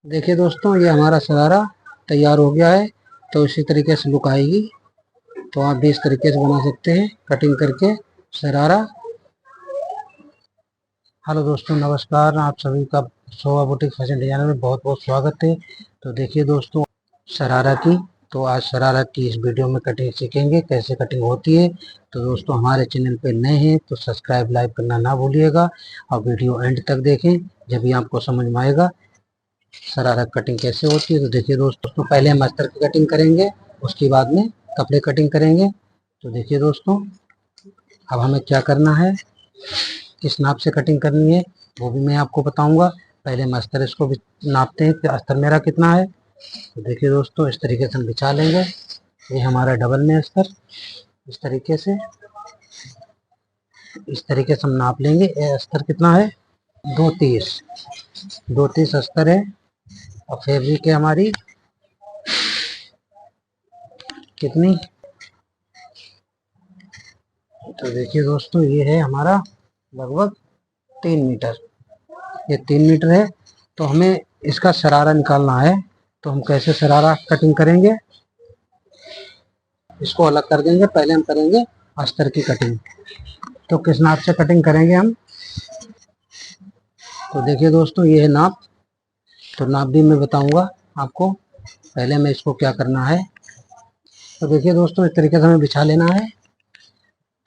देखिए दोस्तों, ये हमारा शरारा तैयार हो गया है। तो इसी तरीके से लुक आएगी। तो आप भी इस तरीके से बना सकते हैं कटिंग करके शरारा। हेलो दोस्तों, नमस्कार। आप सभी का शोभा बुटीक फैशन डिजाइनर में बहुत बहुत स्वागत है। तो देखिए दोस्तों, शरारा की तो आज शरारा की इस वीडियो में कटिंग सीखेंगे, कैसे कटिंग होती है। तो दोस्तों, हमारे चैनल पे नए हैं तो सब्सक्राइब लाइक करना ना भूलिएगा और वीडियो एंड तक देखें, जब भी आपको समझ में आएगा शरारा कटिंग कैसे होती है। तो देखिए दोस्तों, पहले हम अस्तर की कटिंग करेंगे, उसके बाद में कपड़े कटिंग करेंगे। तो देखिए दोस्तों, अब हमें क्या करना है, किस नाप से कटिंग करनी है वो भी मैं आपको बताऊंगा। पहले हम अस्तर इसको भी नापते हैं कि अस्तर मेरा कितना है। तो देखिए दोस्तों, इस तरीके से हम बिछा लेंगे। ये हमारा डबल में अस्तर, इस तरीके से हम नाप लेंगे। ये अस्तर कितना है, 230 अस्तर है। और फैब्रिक है हमारी कितनी, तो देखिए दोस्तों, ये है हमारा लगभग 3 मीटर। ये 3 मीटर है। तो हमें इसका शरारा निकालना है। तो हम कैसे शरारा कटिंग करेंगे, इसको अलग कर देंगे। पहले हम करेंगे अस्तर की कटिंग। तो किस नाप से कटिंग करेंगे हम, तो देखिए दोस्तों, ये है नाप। तो नाप भी मैं बताऊंगा आपको। पहले मैं इसको क्या करना है, तो देखिए दोस्तों, इस तरीके से हमें बिछा लेना है।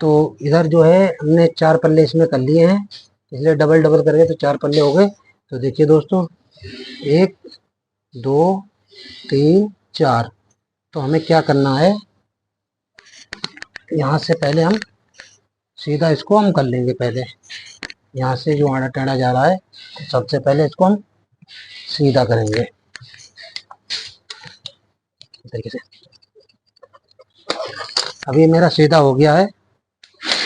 तो इधर जो है हमने 4 पल्ले इसमें कर लिए हैं, इसलिए डबल डबल करके तो 4 पल्ले हो गए। तो देखिए दोस्तों, 1 2 3 4। तो हमें क्या करना है, यहाँ से पहले हम सीधा इसको हम कर लेंगे। पहले यहाँ से जो आड़ा टेढ़ा जा रहा है, तो सबसे पहले इसको हम सीधा करेंगे इस तरीके से। अब ये मेरा सीधा हो गया है।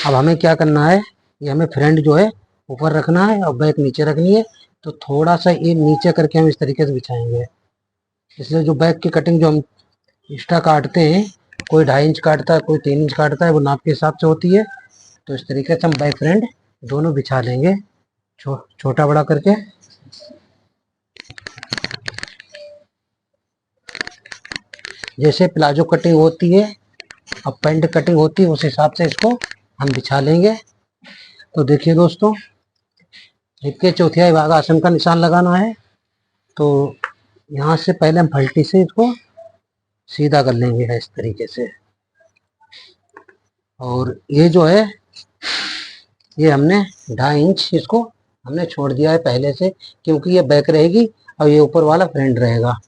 अब हमें क्या करना है, ये हमें फ्रंट जो है ऊपर रखना है और बैक नीचे रखनी है। तो थोड़ा सा ये नीचे करके हम इस तरीके से बिछाएंगे। इसलिए जो बैक की कटिंग जो हम एक्स्ट्रा काटते हैं, कोई 2.5 इंच काटता है, कोई 3 इंच काटता है, वो नाप के हिसाब से होती है। तो इस तरीके से हम बैक फ्रंट दोनों बिछा लेंगे, छोटा बड़ा करके। जैसे प्लाजो कटिंग होती है और पैंट कटिंग होती है, उस हिसाब से इसको हम बिछा लेंगे। तो देखिए दोस्तों, हिप के चौथाई भाग आसन का निशान लगाना है। तो यहाँ से पहले हम फल्टी से इसको सीधा कर लेंगे इस तरीके से। और ये जो है, ये हमने 2.5 इंच इसको हमने छोड़ दिया है पहले से, क्योंकि ये बैक रहेगी और ये ऊपर वाला फ्रंट रहेगा।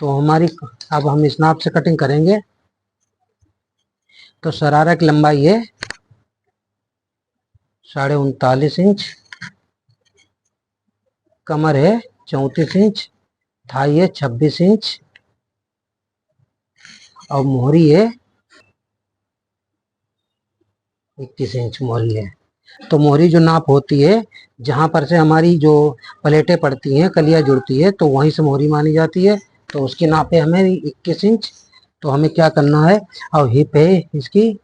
तो हमारी अब हम इस नाप से कटिंग करेंगे। तो शरारा की लंबाई है 39.5 इंच, कमर है 34 इंच, थाई है 26 इंच और मोहरी है 21 इंच मोहरी है। तो मोहरी जो नाप होती है, जहाँ पर से हमारी जो प्लेटें पड़ती हैं, कलियाँ जुड़ती है, तो वहीं से मोहरी मानी जाती है। तो उसकी नाप है हमें 21 इंच। तो हमें क्या करना है, और हिप है इसकी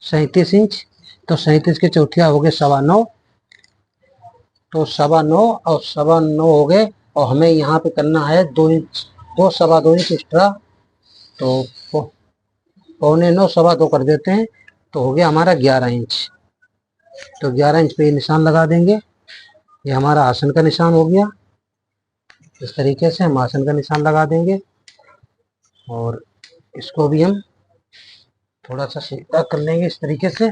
37 इंच। तो 37 के चौथिया हो गए 9.25। तो 9.25 और 9.25 हो गए। और हमें यहाँ पे करना है 2 इंच, 2 2.25 इंच एक्स्ट्रा। तो 9.25 2.25 कर देते हैं। तो हो गया हमारा 11 इंच। तो 11 इंच पे ये निशान लगा देंगे। ये हमारा आसन का निशान हो गया। इस तरीके से हम आसन का निशान लगा देंगे। और इसको भी हम थोड़ा सा सीधा कर लेंगे इस तरीके से।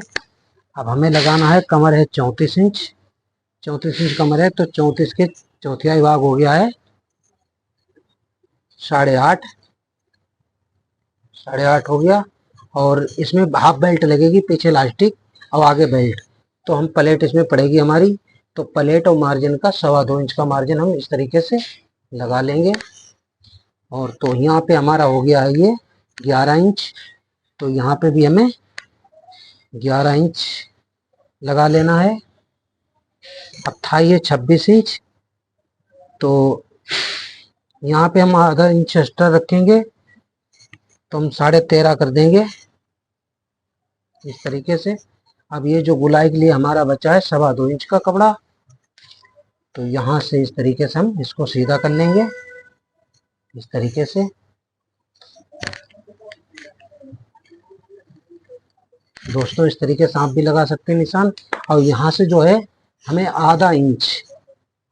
अब हमें लगाना है, कमर है 34 इंच। 34 इंच कमर है, तो 34 के चौथाई भाग हो गया है 8.5। 8.5 हो गया। और इसमें हाफ बेल्ट लगेगी, पीछे इलास्टिक और आगे बेल्ट। तो हम प्लेट इसमें पड़ेगी हमारी। तो प्लेट और मार्जिन का 2.25 इंच का मार्जिन हम इस तरीके से लगा लेंगे। और तो यहाँ पे हमारा हो गया है ये 11 इंच। तो यहाँ पे भी हमें 11 इंच लगा लेना है। अब था ये 26 इंच। तो यहाँ पे हम आधा इंच एक्स्ट्रा रखेंगे, तो हम 13.5 कर देंगे इस तरीके से। अब ये जो गुलाई के लिए हमारा बचा है 2.25 इंच का कपड़ा, तो यहाँ से इस तरीके से हम इसको सीधा कर लेंगे, इस तरीके से। दोस्तों इस तरीके से आप भी लगा सकते हैं निशान। और यहाँ से जो है हमें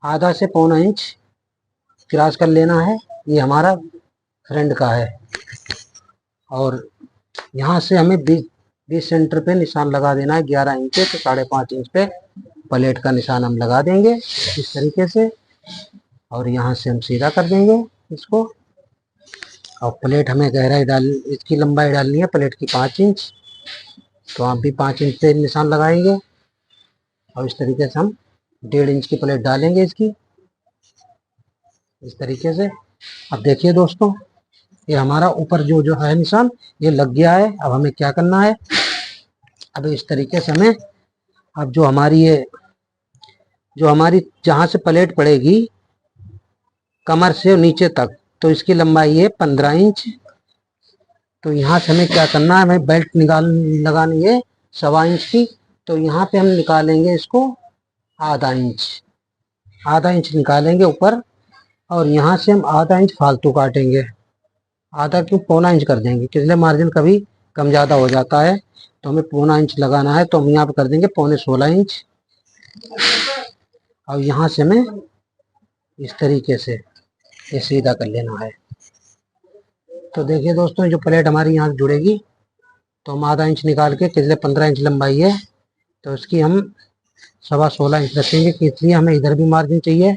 आधा से पौना इंच क्रॉस कर लेना है, ये हमारा फ्रंट का है। और यहाँ से हमें 20 सेंटर पे निशान लगा देना है 11 इंच पे, तो 5.5 इंच पे प्लेट का निशान हम लगा देंगे इस तरीके से। और यहाँ से हम सीधा कर देंगे इसको। और प्लेट हमें गहराई इसकी लंबाई डालनी है प्लेट की 5 इंच, तो आप भी 5 इंच पे निशान लगाएंगे। और इस तरीके से हम 1.5 इंच की प्लेट डालेंगे इसकी, इस तरीके से। अब देखिए दोस्तों, ये हमारा ऊपर जो है निशान ये लग गया है। अब हमें क्या करना है, अब इस तरीके से हमें, अब जो हमारी जहाँ से प्लेट पड़ेगी कमर से नीचे तक, तो इसकी लंबाई है 15 इंच। तो यहाँ से हमें क्या करना है, हमें बेल्ट लगानी है 1.25 इंच की। तो यहाँ पे हम निकालेंगे इसको आधा इंच निकालेंगे ऊपर। और यहाँ से हम आधा इंच फालतू काटेंगे, आधा क्यों, पौना इंच कर देंगे, किसलिए मार्जिन कभी कम ज़्यादा हो जाता है, तो हमें पौना इंच लगाना है। तो हम यहाँ पे कर देंगे 16.25 इंच। और यहाँ से हमें इस तरीके से ये सीधा कर लेना है। तो देखिए दोस्तों, जो प्लेट हमारी यहाँ जुड़ेगी, तो हम आधा इंच निकाल के, किसलिए 15 इंच लंबाई है तो इसकी हम 16.25 इंच रखेंगे, कि इसलिए हमें इधर भी मार्जिन चाहिए।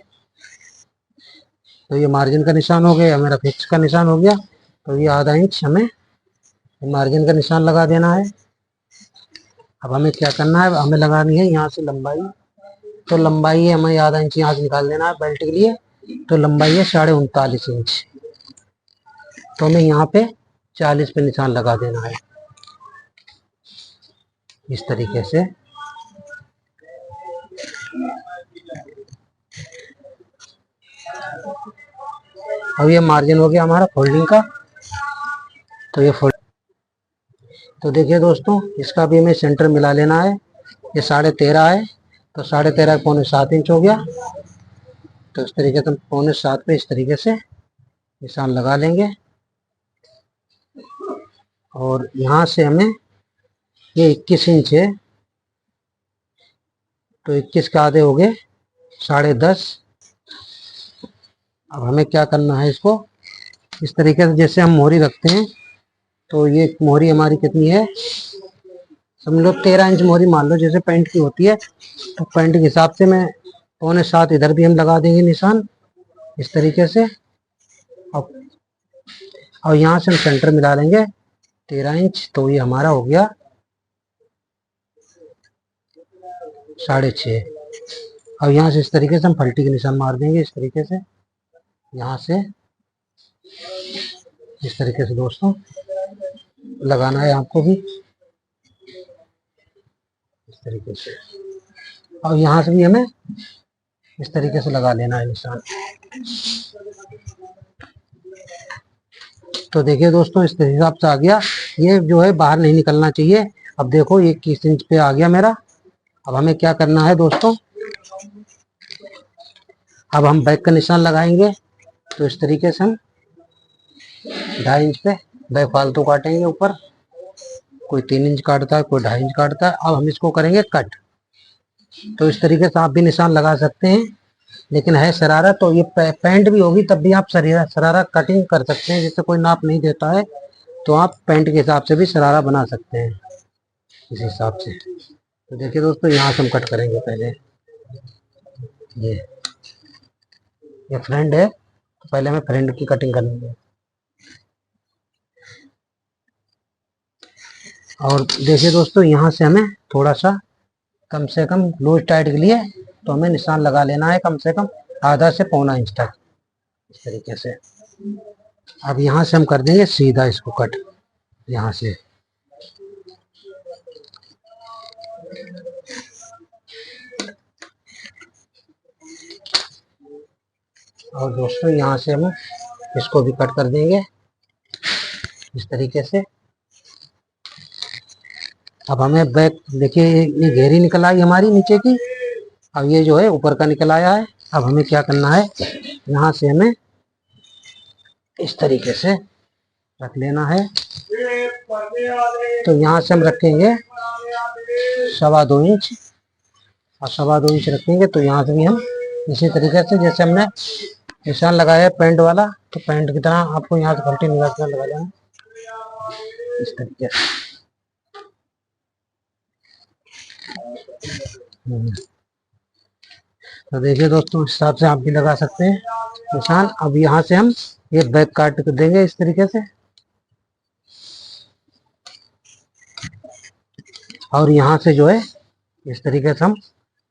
तो ये मार्जिन का निशान हो गया, मेरा फिक्स का निशान हो गया। तो ये आधा इंच हमें मार्जिन का निशान लगा देना है। अब हमें क्या करना है, हमें लगानी है यहाँ से लंबाई। तो लंबाई है हमें आधा इंच यहाँ से निकाल देना है बेल्ट के लिए। तो लंबाई है 39.5 इंच। तो हमें यहाँ पे 40 पे निशान लगा देना है इस तरीके से। अब ये मार्जिन हो गया हमारा फोल्डिंग का। तो ये तो देखिए दोस्तों, इसका भी हमें सेंटर मिला लेना है। ये 13.5 है, तो 13.5 7.25 इंच हो गया। तो इस तरीके से हम 7.25 पे इस तरीके से निशान लगा लेंगे। और यहाँ से हमें ये 21 इंच है, तो 21 के आधे हो गए 10.5। अब हमें क्या करना है, इसको इस तरीके से जैसे हम मोहरी रखते हैं, तो ये मोहरी हमारी कितनी है, समझ लो 13 इंच मोहरी मान लो, जैसे पैंट की होती है। तो पैंट के हिसाब से मैं 6.25 इधर भी हम लगा देंगे निशान इस तरीके से। और यहाँ से हम सेंटर मिला लेंगे 13 इंच। तो ये हमारा हो गया 6.5। और यहाँ से इस तरीके से हम पलटी के निशान मार देंगे इस तरीके से, यहाँ से इस तरीके से दोस्तों लगाना है आपको भी इस तरीके से। और यहाँ से भी हमें इस तरीके से लगा लेना है निशान। तो देखिए दोस्तों, इस हिसाब से आ गया। ये जो है बाहर नहीं निकलना चाहिए। अब देखो ये 21 इंच पे आ गया मेरा। अब हमें क्या करना है दोस्तों, अब हम बैक का निशान लगाएंगे। तो इस तरीके से हम 2.5 इंच पे बैक फालतू काटेंगे ऊपर। कोई 3 इंच काटता है, कोई 2.5 इंच काटता है। अब हम इसको करेंगे कट। तो इस तरीके से आप भी निशान लगा सकते हैं, लेकिन है शरारा तो ये पैंट भी होगी तब भी आप शरारा कटिंग कर सकते हैं। जैसे कोई नाप नहीं देता है तो आप पैंट के हिसाब से भी शरारा बना सकते हैं इस हिसाब से। तो देखिए दोस्तों, यहाँ से हम कट करेंगे पहले। ये फ्रंट है, तो पहले हमें फ्रंट की कटिंग करनी है। और देखिए दोस्तों, यहाँ से हमें थोड़ा सा कम से कम लूज टाइट के लिए तो हमें निशान लगा लेना है कम से कम आधा से पौना इंच तक इस तरीके से। अब यहाँ से हम कर देंगे सीधा इसको कट यहाँ से। और दोस्तों यहाँ से हम इसको भी कट कर देंगे इस तरीके से। अब हमें बैक देखिए, ये घेरी निकल आई हमारी नीचे की। अब ये जो है ऊपर का निकल आया है। अब हमें क्या करना है, यहाँ से हमें इस तरीके से रख लेना है। तो यहाँ से हम रखेंगे 2.25 इंच और 2.25 इंच रखेंगे। तो यहाँ से भी हम इसी तरीके से जैसे हमने निशान लगाया है पेंट वाला, तो पेंट की तरह आपको यहाँ से घंटी निकाल कर लगा लेना इस तरीके से। तो देखिए दोस्तों, इस हिसाब से आप भी लगा सकते हैं निशान। अब यहाँ से हम ये बैक काट कर देंगे इस तरीके से, और यहाँ से जो है इस तरीके से हम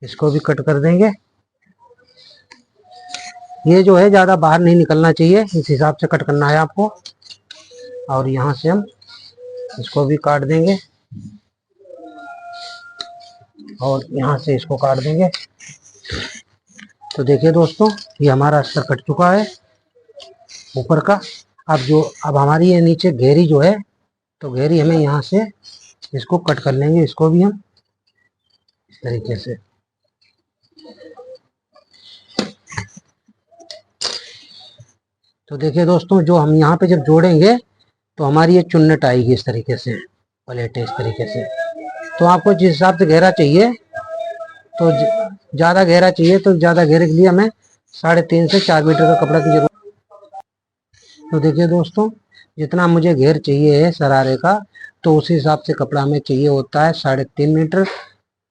इसको भी कट कर देंगे। ये जो है ज़्यादा बाहर नहीं निकलना चाहिए, इस हिसाब से कट करना है आपको। और यहाँ से हम इसको भी काट देंगे और यहाँ से इसको काट देंगे। तो देखिए दोस्तों, ये हमारा अस्तर कट चुका है ऊपर का। अब हमारी ये नीचे घेरी जो है, तो घेरी हमें यहाँ से इसको कट कर लेंगे, इसको भी हम इस तरीके से। तो देखिए दोस्तों, जो हम यहाँ पे जब जोड़ेंगे तो हमारी ये चुन्नट आएगी इस तरीके से, प्लेट इस तरीके से। तो आपको जिस हिसाब से गहरा चाहिए, तो ज़्यादा गहरा चाहिए तो ज़्यादा गहरे के लिए हमें 3.5 से 4 मीटर का कपड़ा की जरूरत। तो देखिए दोस्तों, जितना मुझे घेर चाहिए है शरारे का, तो उसी हिसाब से कपड़ा हमें चाहिए होता है 3.5 मीटर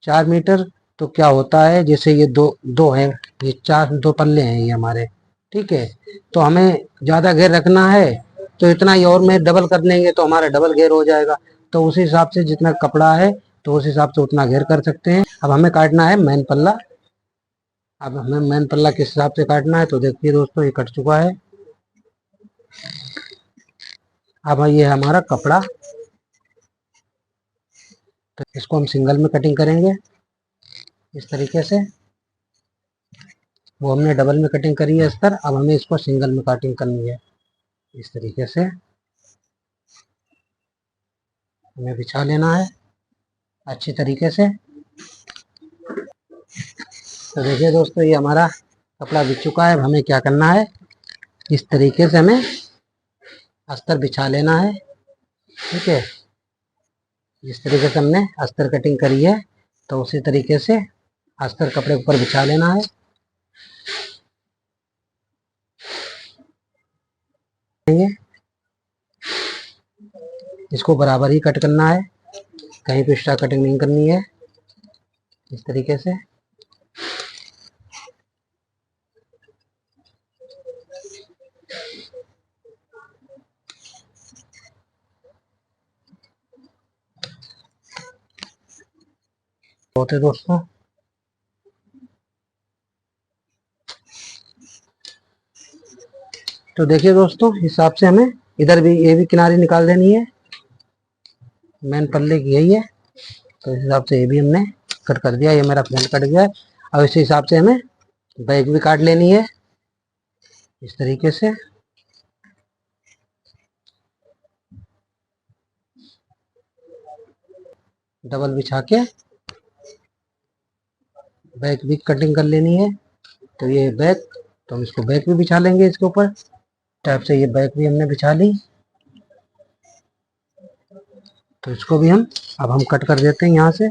4 मीटर। तो क्या होता है, जैसे ये दो है, ये 2 पल्ले हैं ये हमारे, ठीक है। तो हमें ज़्यादा घेर रखना है तो इतना ही और में डबल कर लेंगे तो हमारा डबल घेर हो जाएगा। तो उसी हिसाब से जितना कपड़ा है तो उस हिसाब से उतना घेर कर सकते हैं। अब हमें काटना है मेन पल्ला। अब हमें मेन पल्ला किस हिसाब से काटना है, तो देखिए दोस्तों, ये कट चुका है। अब ये हमारा कपड़ा, तो इसको हम सिंगल में कटिंग करेंगे इस तरीके से। वो हमने डबल में कटिंग करी है अस्तर, अब हमें इसको सिंगल में कटिंग करनी है इस तरीके से। हमें बिछा लेना है अच्छी तरीके से। तो देखिए दोस्तों, ये हमारा कपड़ा बिछ चुका है। अब हमें क्या करना है, इस तरीके से हमें अस्तर बिछा लेना है, ठीक है। जिस तरीके से हमने अस्तर कटिंग करी है, तो उसी तरीके से अस्तर कपड़े के ऊपर बिछा लेना है। इसको बराबर ही कट करना है, कहीं पे एक्स्ट्रा कटिंग नहीं करनी है इस तरीके से। होते दोस्तों, तो देखिए दोस्तों, हिसाब से हमें इधर भी ये भी किनारी निकाल देनी है, मेन पल्ले की यही है। तो इस हिसाब से ये भी हमने कट कर दिया, ये मेरा फ्रंट कट गया है। अब इसी हिसाब से हमें बैक भी काट लेनी है इस तरीके से। डबल बिछा के बैक भी कटिंग कर लेनी है। तो ये बैक, तो हम इसको बैक भी बिछा लेंगे इसके ऊपर टाइप से। ये बैक भी हमने बिछा ली, तो इसको भी अब हम कट कर देते हैं यहाँ से।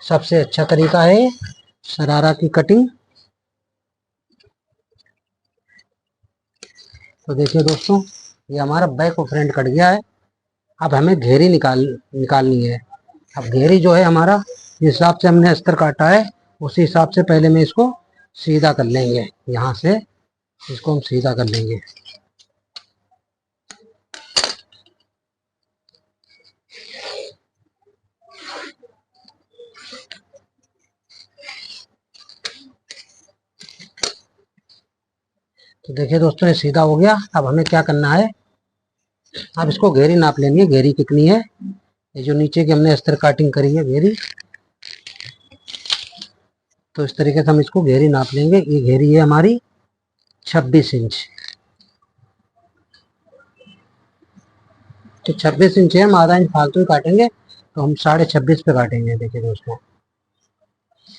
सबसे अच्छा तरीका है शरारा की कटिंग। तो देखिए दोस्तों, ये हमारा बैक और फ्रंट कट गया है। अब हमें घेरी निकालनी है। अब घेरी जो है हमारा, जिस हिसाब से हमने अस्तर काटा है उसी हिसाब से पहले में इसको सीधा कर लेंगे। यहाँ से इसको हम सीधा कर लेंगे। तो देखिए दोस्तों, ये सीधा हो गया। अब हमें क्या करना है, अब इसको घेरी नाप लेनी है। घेरी कितनी है, ये जो नीचे की हमने अस्तर काटिंग करी है घेरी, तो इस तरीके से हम इसको घेरी नाप लेंगे। ये घेरी है हमारी 26 इंच। तो 26 इंच है, हम आधा इंच फालतू ही काटेंगे, तो हम 26.5 पे काटेंगे। देखिए दोस्तों,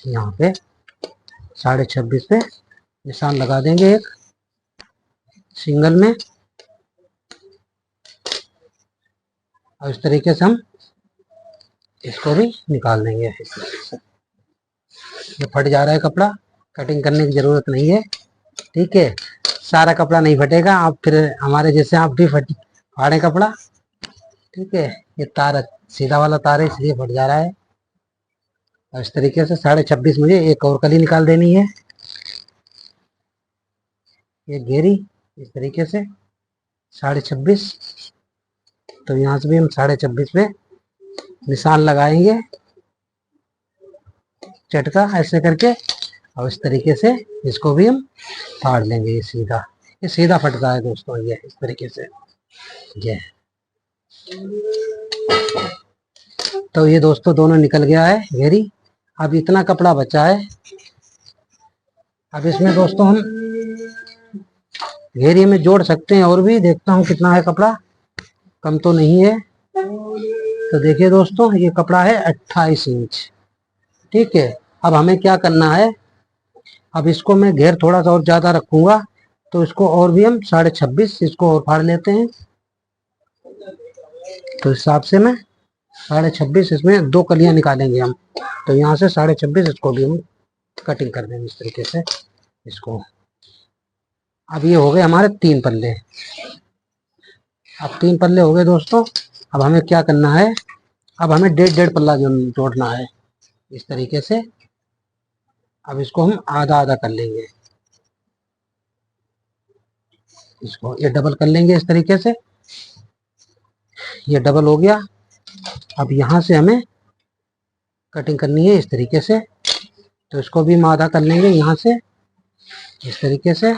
यहाँ पे 26.5 पे निशान लगा देंगे एक सिंगल में, और इस तरीके से हम इसको भी निकाल देंगे। ये फट जा रहा है कपड़ा, कटिंग करने की ज़रूरत नहीं है, ठीक है। सारा कपड़ा नहीं फटेगा, आप फिर हमारे जैसे आप भी फाड़े कपड़ा, ठीक है। ये तार सीधा वाला तार है, इसलिए फट जा रहा है। और इस तरीके से 26.5 मुझे एक और कली निकाल देनी है, ये घेरी इस तरीके से 26.5। तो यहाँ से भी हम 26.5 पे निशान लगाएंगे, चटका ऐसे करके, और इस तरीके से इसको भी हम फाड़ लेंगे। ये सीधा फटता है दोस्तों, ये इस तरीके से ये। तो ये दोस्तों दोनों निकल गया है घेरी। अब इतना कपड़ा बचा है, अब इसमें दोस्तों हम घेरी में जोड़ सकते हैं, और भी देखता हूँ कितना है कपड़ा, कम तो नहीं है। तो देखिए दोस्तों, ये कपड़ा है 28 इंच, ठीक है। अब हमें क्या करना है, अब इसको मैं घेर थोड़ा सा और ज़्यादा रखूँगा, तो इसको और भी हम 26.5 इसको और फाड़ लेते हैं। तो हिसाब से मैं 26.5 इसमें 2 कलियाँ निकालेंगे हम, तो यहाँ से 26.5 इसको भी हम कटिंग कर देंगे इस तरीके से इसको। अब ये हो गए हमारे 3 पल्ले। अब 3 पल्ले हो गए दोस्तों। अब हमें क्या करना है, अब हमें 1.5 पल्ला जोड़ना है इस तरीके से। अब इसको हम आधा आधा कर लेंगे, इसको ये डबल कर लेंगे इस तरीके से, ये डबल हो गया। अब यहाँ से हमें कटिंग करनी है इस तरीके से, तो इसको भी हम आधा कर लेंगे यहाँ से इस तरीके से।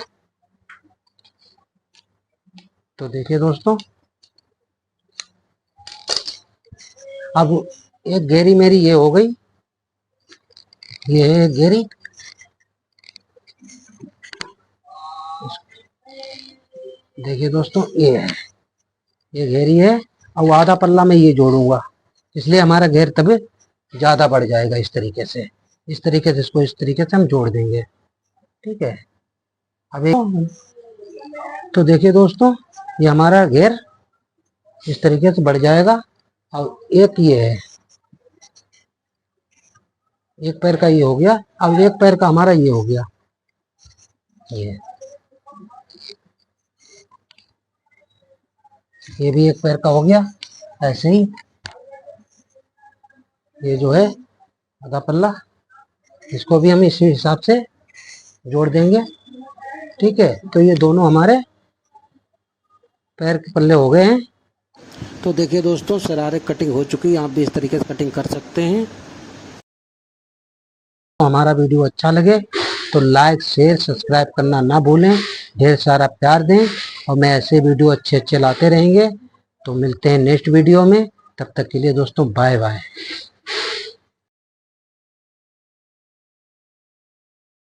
तो देखिए दोस्तों, अब एक घेरी मेरी ये हो गई, ये है एक घेरी। देखिए दोस्तों, ये है, ये घेरी है। अब आधा पल्ला मैं ये जोड़ूंगा, इसलिए हमारा घेर तब ज़्यादा बढ़ जाएगा। इस तरीके से इसको इस तरीके से हम जोड़ देंगे, ठीक है। अब तो देखिए दोस्तों, ये हमारा घेर इस तरीके से बढ़ जाएगा। अब एक ये है, एक पैर का ये हो गया। अब एक पैर का हमारा ये हो गया, ये भी एक पैर का हो गया। ऐसे ही ये जो है आधा पल्ला, इसको भी हम इसी हिसाब से जोड़ देंगे, ठीक है। तो ये दोनों हमारे पैर के पल्ले हो गए हैं। तो देखिए दोस्तों, शरारे कटिंग हो चुकी है, आप भी इस तरीके से कटिंग कर सकते हैं। तो हमारा वीडियो अच्छा लगे तो लाइक शेयर सब्सक्राइब करना ना भूलें, ढेर सारा प्यार दें, और मैं ऐसे वीडियो अच्छे लाते रहेंगे। तो मिलते हैं नेक्स्ट वीडियो में, तब तक के लिए दोस्तों बाय बाय।